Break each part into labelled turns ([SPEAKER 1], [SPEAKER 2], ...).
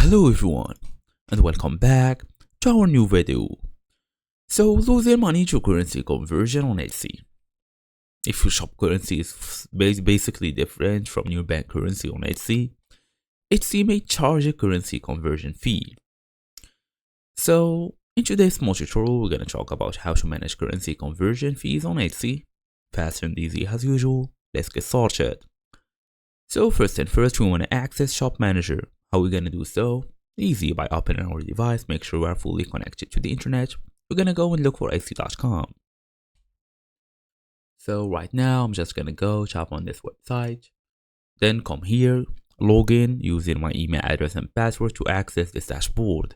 [SPEAKER 1] Hello everyone and welcome back to our new video. So losing money to currency conversion on Etsy. If your shop currency is basically different from your bank currency on Etsy, Etsy may charge a currency conversion fee. So in today's small tutorial, we're going to talk about how to manage currency conversion fees on Etsy. Fast and easy as usual. Let's get started. So first and first, we want to access Shop Manager. How are we going to do so? Easy, by opening our device, make sure we are fully connected to the internet. We're going to go and look for Etsy.com. So right now, I'm just going to go tap on this website. Then come here, log in using my email address and password to access this dashboard.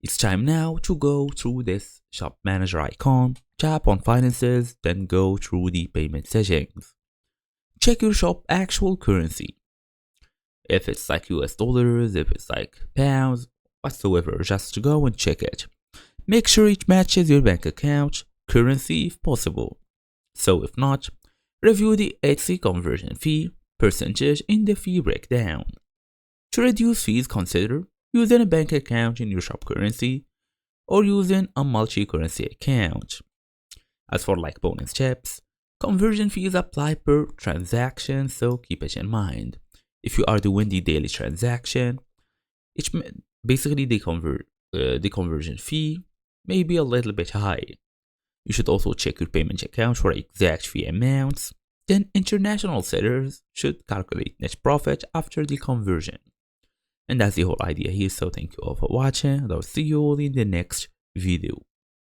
[SPEAKER 1] It's time now to go through this Shop Manager icon, tap on Finances, then go through the payment settings. Check your shop actual currency. If it's like US dollars, if it's like pounds, whatsoever, just go and check it. Make sure it matches your bank account currency if possible. So if not, review the Etsy conversion fee percentage in the fee breakdown. To reduce fees, consider using a bank account in your shop currency or using a multi-currency account. As for like bonus tips, conversion fees apply per transaction, so keep it in mind. If you are doing the daily transaction, basically the conversion fee may be a little bit high. You should also check your payment account for exact fee amounts. Then international sellers should calculate net profit after the conversion. And that's the whole idea here, so thank you all for watching and I'll see you all in the next video.